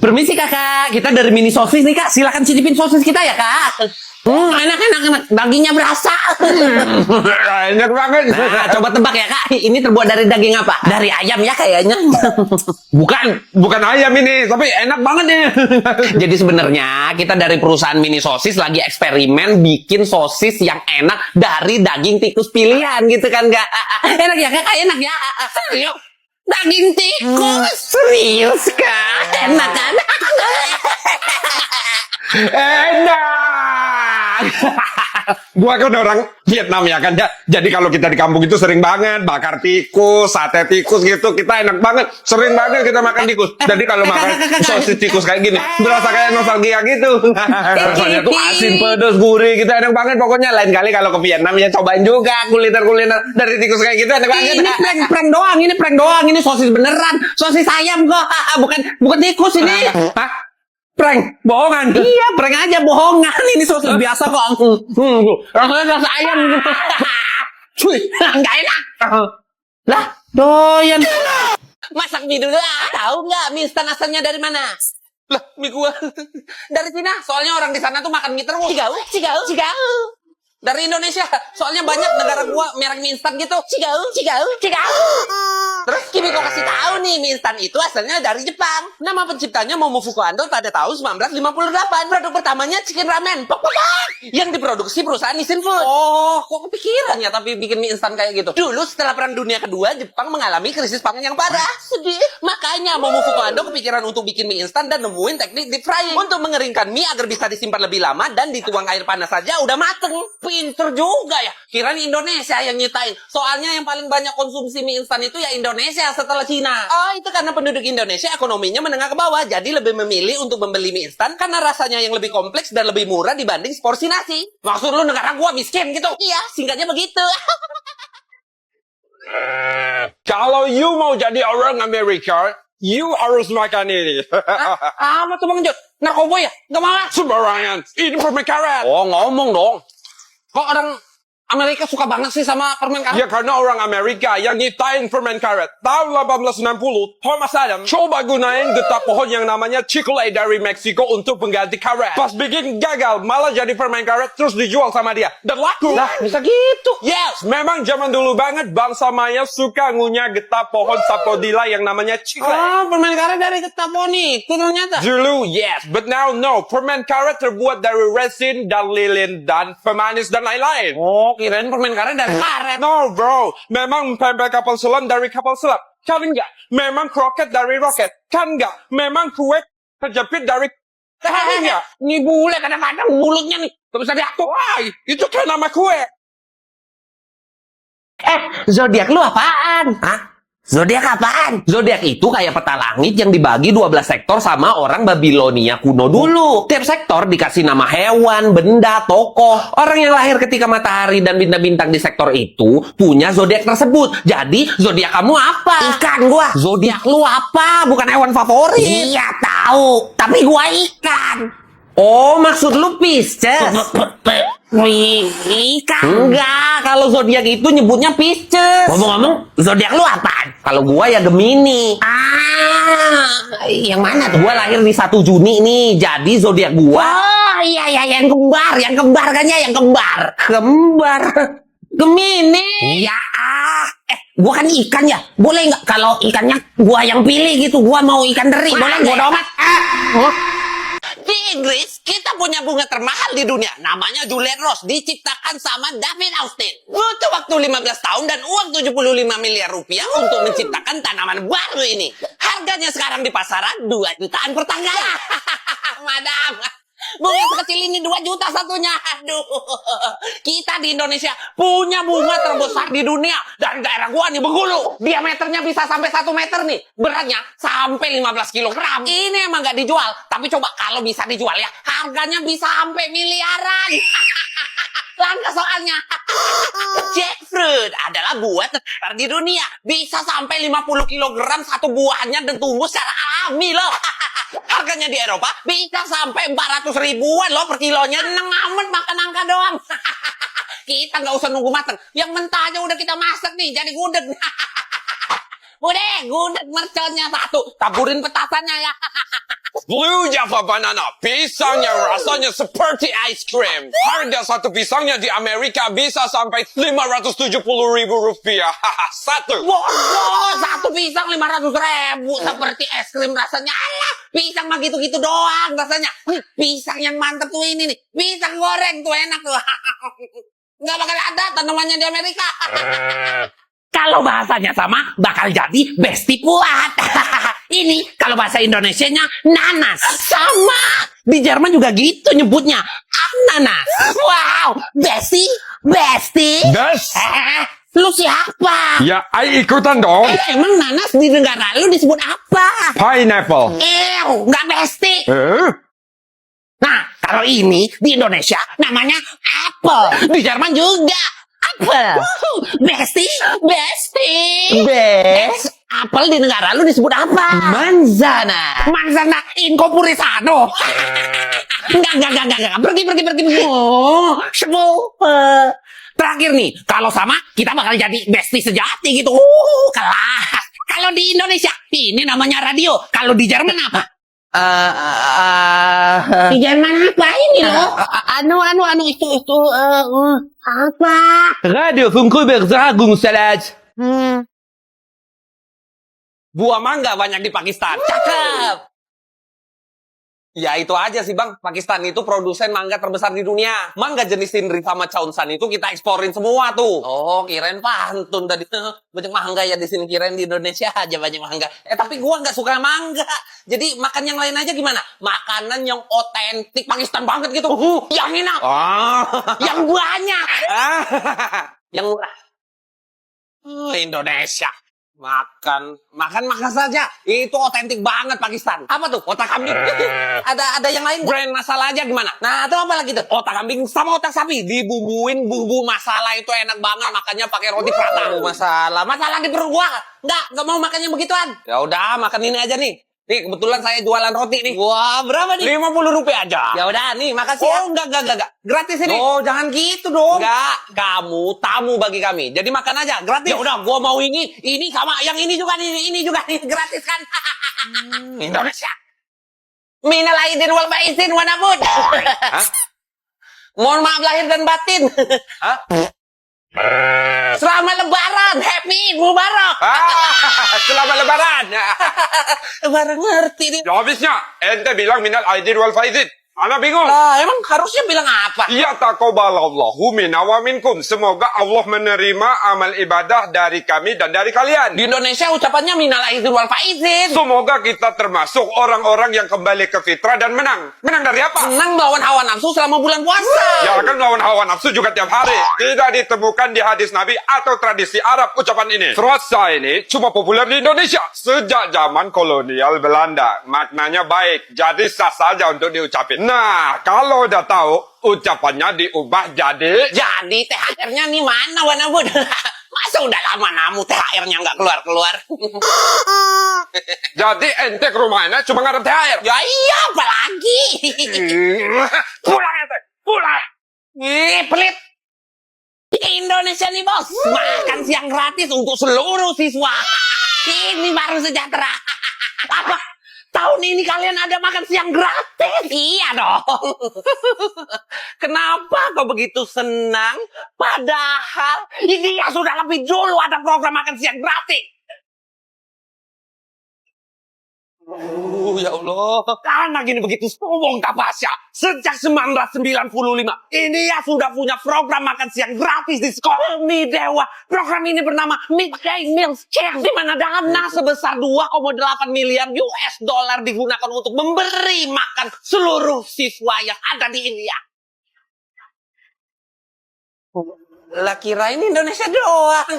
Permisi kakak, kita dari mini sosis nih kak. Silakan cicipin sosis kita ya kak. Enak. Dagingnya berasa. Enak banget. Nah, coba tebak ya kak. Ini terbuat dari daging apa? Dari ayam ya kayaknya. Bukan ayam ini, tapi enak banget nih. Jadi sebenarnya kita dari perusahaan mini sosis lagi eksperimen bikin sosis yang enak dari daging tikus pilihan gitu kan kak. Enak ya kak, enak ya. Serius. Daging tikus. Serius kak. Enak kan? Enak. Gua kan orang Vietnam ya kan. Jadi kalau kita di kampung itu sering banget bakar tikus, sate tikus gitu. Kita enak banget. Sering banget kita makan tikus. Jadi kalau makan sosis tikus kayak gini, berasa kayak nostalgia gitu. Rasanya tuh asin, pedas, gurih. Kita enak banget pokoknya. Lain kali kalau ke Vietnam ya cobain juga kuliner-kuliner dari tikus kayak gitu. Enak banget. Ini prank doang. Ini prank doang. Ini sosis beneran. Sosis ayam kok. Bukan tikus ini. Hah? Prank? Bohongan? Iya, prank aja bohongan. Ini sosis biasa kok. Rasanya rasa ayam. Cuy, nggak enak. Lah, doyan. Masak mie dulu tahu nggak mie instan asalnya dari mana? Lah, mie gua. Dari Cina. Soalnya orang di sana tuh makan mie terus. Cigau. Dari Indonesia. Soalnya banyak negara gua merek mie instan gitu. Cigau. Terus Kimiko kasih tahu nih, mie instan itu asalnya dari Jepang. Nama penciptanya Momofuku Ando pada tahun 1958. Produk pertamanya chicken ramen, pok. Yang diproduksi perusahaan Nissin Food. Oh, kok kepikiran ya tapi bikin mie instan kayak gitu. Dulu setelah Perang Dunia Kedua, Jepang mengalami krisis pangan yang parah. Sedih. Makanya Momofuku Ando kepikiran untuk bikin mie instan dan nemuin teknik deep frying. Untuk mengeringkan mie agar bisa disimpan lebih lama dan dituang air panas saja udah mateng. Pinter juga ya. Kirain Indonesia yang nyitain. Soalnya yang paling banyak konsumsi mie instan itu ya Indonesia setelah Cina. Oh, itu karena penduduk Indonesia ekonominya menengah ke bawah. Jadi lebih memilih untuk membeli mie instan karena rasanya yang lebih kompleks dan lebih murah dibanding seporsi nasi. Maksud lu negara gua miskin gitu? Iya, singkatnya begitu. Kalau you mau jadi orang Amerika, you harus makan ini. Apa tuh Bang Jod? Narkoba ya? Gak mau. Sembarangan. Ini permen karet. Oh, ngomong dong. Kok orang Amerika suka banget sih sama permen karet? Ya karena orang Amerika yang nyiptain permen karet. Tahun 1860, Thomas Adams coba gunain getah pohon yang namanya Chicle dari Meksiko untuk pengganti karet. Pas bikin gagal, malah jadi permen karet terus dijual sama dia. Dan laku. Lah, bisa gitu. Yes, memang zaman dulu banget bangsa Maya suka ngunyah getah pohon sapodilla yang namanya Chicle. Oh, permen karet dari getah pohon itu ternyata. Dulu, yes. But now, no. Permen karet terbuat dari resin dan lilin dan pemanis dan lain-lain. Oh, kirain permen karet dari karet. No, bro. Memang pempek kapal selam dari kapal selam. Kan enggak. Memang kroket dari roket. Kan enggak. Memang kue kejepit dari... Kan enggak. Ini bule kadang-kadang mulutnya nih. Gak bisa diatur. Wah, itu kan nama kue. Zodiak lu apaan? Hah? Zodiak apaan? Zodiak itu kayak peta langit yang dibagi 12 sektor sama orang Babilonia kuno dulu. Tiap sektor dikasih nama hewan, benda, tokoh. Orang yang lahir ketika matahari dan bintang-bintang di sektor itu punya zodiak tersebut. Jadi, zodiak kamu apa? Ikan gua. Zodiak lu apa? Bukan hewan favorit. Iya, tahu. Tapi gua ikan. Oh, maksud lu Pisces? Ikan. Enggak, kalau zodiak itu nyebutnya Pisces. Ngomong-ngomong, zodiak lu apaan? Kalau gua ya Gemini. Yang mana tuh? Gua lahir di 1 Juni nih. Jadi zodiak gua. Oh, iya yang kembar kan ya, yang kembar. Kembar. Gemini. Iya. Gua kan ikan ya. Boleh nggak kalau ikannya gua yang pilih gitu? Gua mau ikan teri. Boleh nggak? Bodo amat. Di Inggris, kita punya bunga termahal di dunia. Namanya Juliet Rose. Diciptakan sama David Austin. Butuh waktu 15 tahun dan uang 75 miliar rupiah untuk menciptakan tanaman baru ini. Harganya sekarang di pasaran 2 jutaan per tanggal. Madam, bunga sekecil ini 2 juta satunya. Aduh. Kita di Indonesia punya bunga terbesar di dunia. Dari daerah gua nih, Bengkulu. Diameternya bisa sampai 1 meter nih. Beratnya sampai 15 kilogram. Ini emang gak dijual. Tapi coba kalau bisa dijual ya, harganya bisa sampai miliaran. Langka soalnya. Jackfruit adalah buah terbesar di dunia. Bisa sampai 50 kilogram satu buahnya dan tumbuh secara alami loh. Harganya di Eropa bisa sampai 400 ribuan loh per kilonya. Neng amat makan angka doang. Kita nggak usah nunggu matang. Yang mentah aja udah kita masak nih, jadi gudeg. Gudeg merconnya satu. Taburin petasannya ya. Blue Java Banana, pisangnya rasanya seperti ice cream. Harga satu pisangnya di Amerika bisa sampai 570.000 rupiah. Satu. Bodoh, satu pisang 500.000 seperti es krim rasanya. Alah, pisang mah gitu-gitu doang rasanya. Pisang yang mantep tuh ini nih. Pisang goreng tuh enak tuh. Nggak bakal ada tanamannya di Amerika. Kalau bahasanya sama, bakal jadi besti puat. Ini kalau bahasa Indonesianya nanas. Sama. Di Jerman juga gitu nyebutnya. Ananas. Wow, besti. Bes. Lu siapa? Ya, I ikutan dong. Emang nanas di negara lu disebut apa? Pineapple. Nggak besti. Nah, kalau ini di Indonesia namanya apel. Di Jerman juga apel. Besti. Apel di negara lu disebut apa? Manzana incorporisado. Enggak. Pergi. Oh, terakhir nih, kalau sama kita bakal jadi besti sejati gitu. Kelas. Kalau di Indonesia ini namanya radio. Kalau di Jerman apa? Di Jerman apa ini loh? Itu apa? Radio Funkübertragungssalat. Buah mangga banyak di Pakistan. Cakep. Ya itu aja sih bang. Pakistan itu produsen mangga terbesar di dunia. Mangga jenis Sindri sama Chaunsan itu kita eksporin semua tuh. Oh kirain pantun tadi. Banyak mangga ya di sini, kirain di Indonesia aja banyak mangga. Tapi gua nggak suka mangga. Jadi makan yang lain aja gimana? Makanan yang otentik Pakistan banget gitu. Yang enak. Yang banyak. Yang murah. Indonesia. Makan saja. Itu otentik banget Pakistan. Apa tuh? Otak kambing. Ada yang lain? Brand masala aja gimana? Nah, itu apa lagi tuh? Otak kambing sama otak sapi dibumbuin bumbu masala itu enak banget, makannya pakai roti prata. Masalah di perut gua. Enggak mau makannya begituan. Ya udah, makan ini aja nih. Nih, kebetulan saya jualan roti nih. Wah, berapa nih? 50 rupiah aja. Ya udah, nih, makasih ya. Enggak. Gratis ini. Oh, jangan gitu dong. Enggak, kamu tamu bagi kami. Jadi makan aja, gratis. Ya udah, gua mau ini sama yang ini juga nih, gratis kan. Indonesia. Minal aidin wal faizin wa nabud. Mohon maaf lahir dan batin. Selamat Lebaran, Happy Mubarak. Selamat Lebaran. Baru ngerti nih. Habisnya, ente bilang minal aidin wal faizin. Ana bingung. Emang harusnya bilang apa? Ya taqabbalallahu minna wa minkum. Semoga Allah menerima amal ibadah dari kami dan dari kalian. Di Indonesia ucapannya minal aidin wal faizin. Semoga kita termasuk orang-orang yang kembali ke fitrah dan menang. Menang dari apa? Menang melawan hawa nafsu selama bulan puasa. Ya akan melawan hawa nafsu juga tiap hari. Tidak ditemukan di hadis Nabi atau tradisi Arab ucapan ini. Frasa ini cuma populer di Indonesia sejak zaman kolonial Belanda. Maknanya baik, jadi sah saja untuk diucapin. Nah, kalau udah tahu, ucapannya diubah jadi THR-nya nih mana Wana Bud? Masa udah lama namu THR-nya nggak keluar-keluar? Jadi ente ke rumahnya cuma ngarep THR? Ya iya, apalagi? Pulang ente, pulang! Pelit! Indonesia nih bos, makan siang gratis untuk seluruh siswa. Ini baru sejahtera. Apa? Tahun ini kalian ada makan siang gratis? Iya dong. Kenapa kau begitu senang? Padahal ini ya sudah lebih dulu ada program makan siang gratis. Ya Allah. Karena gini begitu sombong Tapasya. Sejak 1995. Ini ya sudah punya program makan siang gratis di sekolah. Nih Dewa. Program ini bernama Midday Meals Care. Di mana dana sebesar 2,8 miliar US dollar digunakan untuk memberi makan seluruh siswa yang ada di India. Lah kirain Indonesia doang.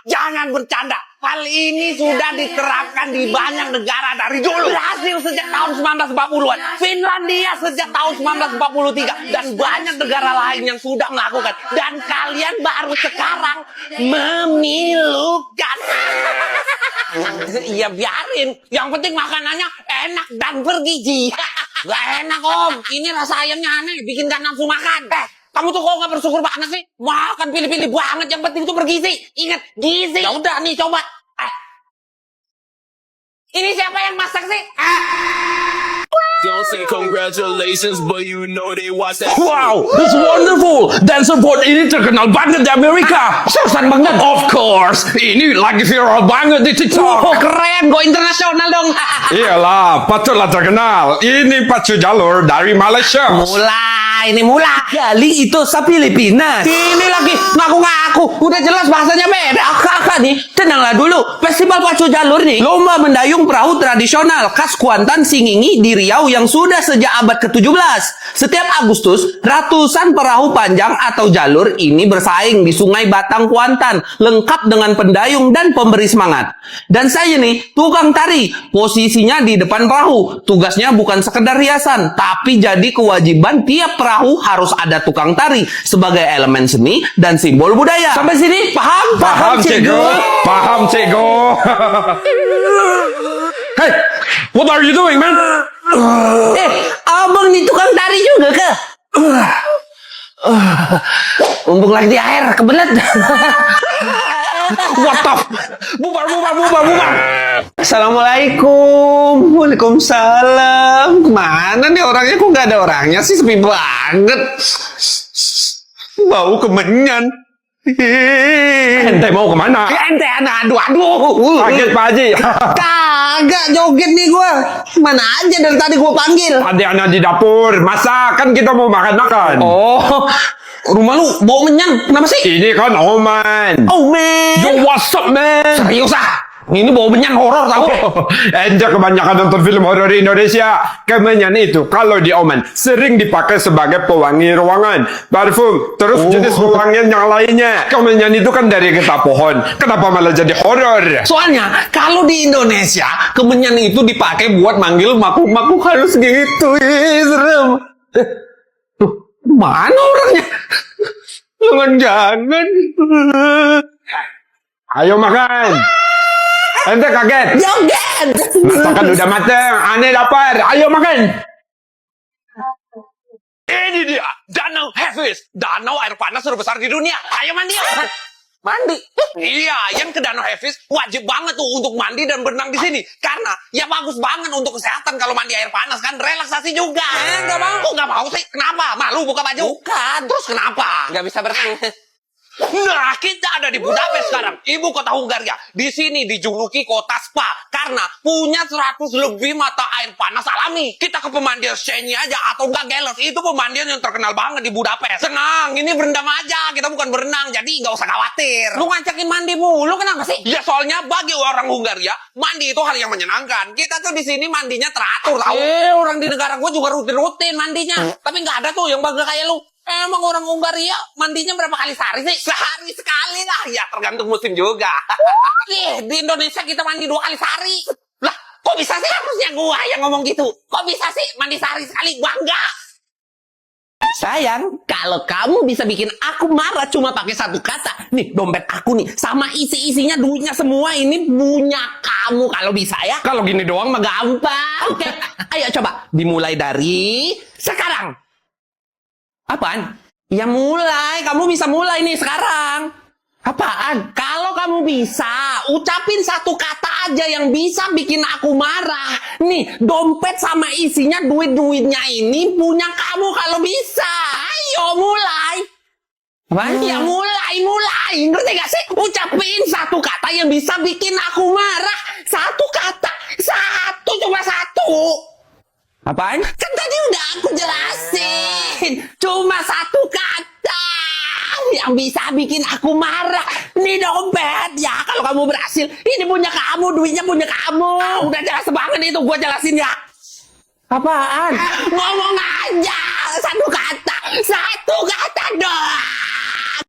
Jangan bercanda. Hal ini sudah diterapkan di banyak negara dari dulu. Brasil sejak tahun 1940-an. Finlandia sejak tahun 1943. Dan banyak negara lain yang sudah melakukan. Dan kalian baru sekarang memilukan. Iya biarin. Yang penting makanannya enak dan bergizi. Gak enak om. Ini rasa ayamnya aneh. Bikin gak nafsu makan. Kamu tuh kok gak bersyukur banget sih? Makan pilih-pilih banget, yang penting itu bergizi. Ingat, gizi. Ya udah nih, coba. Ini siapa yang masak sih? Don't say congratulations, but you know they watch that. Wow, it's wonderful. Dancer Board ini terkenal banget di Amerika. Seriusan banget. Of course, ini lagi viral banget di TikTok. Oh, keren, go internasional dong. Iyalah, patutlah terkenal. Ini pacu jalur dari Malaysia. Ini mula. Kali itu sa Pilipinas. Ini lagi ngaku-ngaku. Udah jelas bahasanya beda. Kakak nih, tenanglah dulu. Festival Pacu Jalur nih, lomba mendayung perahu tradisional khas Kuantan Singingi di Riau yang sudah sejak abad ke-17. Setiap Agustus, ratusan perahu panjang atau jalur ini bersaing di Sungai Batang Kuantan, lengkap dengan pendayung dan pemberi semangat. Dan saya nih, tukang tari, posisinya di depan perahu. Tugasnya bukan sekedar hiasan, tapi jadi kewajiban tiap perahu harus ada tukang tari sebagai elemen seni dan simbol budaya. Sampai sini paham? Paham, cikgu. Paham, cikgu. Hey, what are you doing, man? Abang nih tukang tari juga ke? Mumpung lagi di air, kebelet. What the? Bubar. Assalamualaikum. Waalaikumsalam. Kemana nih orangnya? Kok nggak ada orangnya sih? Sepi banget. Bau kemenyan. Ente mau kemana? Ente, aduh. Kaget Pak Haji. Kagak joget nih gua. Mana aja dari tadi gua panggil. Ada anak di dapur. Masak, kan kita mau makan-makan. Oh, rumah lu bau menyan. Kenapa sih? Ini kan Oman. Oh, man. Yo, what's up, man? Serius ah? Ini bau menyan horor tau. Ente kebanyakan nonton film horor Indonesia. Kemenyan itu kalau di Oman sering dipakai sebagai pewangi ruangan, parfum, terus jenis pewangian yang lainnya. Kemenyan itu kan dari getah pohon. Kenapa malah jadi horor? Soalnya kalau di Indonesia kemenyan itu dipakai buat manggil makhluk-makhluk halus gitu. Ih, serem. Tuh, mana orangnya? Jangan. Ayo makan. Ente kaget. Joget. Masakan udah mateng. Aneh lapar. Ayo makan. Ini dia, Danau Hevis. Danau air panas terbesar di dunia. Ayo mandi. Mandi. Iya, yang ke Danau Hevis wajib banget tuh untuk mandi dan berenang di sini. Karena ya bagus banget untuk kesehatan kalau mandi air panas kan, relaksasi juga. Nggak mau. Kok nggak mau sih? Kenapa? Malu buka baju? Bukan. Terus kenapa? Nggak bisa berenang. Nah, kita ada di Budapest sekarang, ibu kota Hungaria. Di sini dijuluki kota spa karena punya 100 lebih mata air panas alami. Kita ke pemandian Sheny aja atau enggak Gelos. Itu pemandian yang terkenal banget di Budapest. Tenang, ini berendam aja. Kita bukan berenang, jadi nggak usah khawatir. Lu ngajakin mandi mulu kenapa sih? Ya soalnya bagi orang Hungaria, mandi itu hal yang menyenangkan. Kita tuh di sini mandinya teratur, tahu? Orang di negara gua juga rutin-rutin mandinya. Tapi nggak ada tuh yang bangga kayak lu. Emang orang Hungaria mandinya berapa kali sehari sih? Sehari sekali lah. Ya tergantung musim juga. Di Indonesia kita mandi 2 kali sehari. Lah, kok bisa sih? Harusnya gua yang ngomong gitu. Kok bisa sih mandi sehari sekali? Bangga. Sayang, kalau kamu bisa bikin aku marah cuma pakai satu kata. Nih, dompet aku nih. Sama isi-isinya duitnya semua ini punya kamu. Kalau bisa ya. Kalau gini doang mah gampang. Oke, ayo coba. Dimulai dari sekarang. Apaan? Ya mulai. Kamu bisa mulai nih sekarang. Apaan? Kalau kamu bisa, ucapin satu kata aja yang bisa bikin aku marah. Nih, dompet sama isinya duit-duitnya ini punya kamu kalau bisa. Ayo mulai. Apaan? Ya mulai. Ngerti gak sih? Ucapin satu kata yang bisa bikin aku marah. Satu kata. Cuma satu. Apaan? Kan tadi udah aku jelasin. Cuma satu kata yang bisa bikin aku marah. Ini dompet ya. Kalau kamu berhasil, ini punya kamu, duitnya punya kamu. Udah jelas banget itu, gua jelasin ya. Apaan? Ngomong aja. Satu kata doang.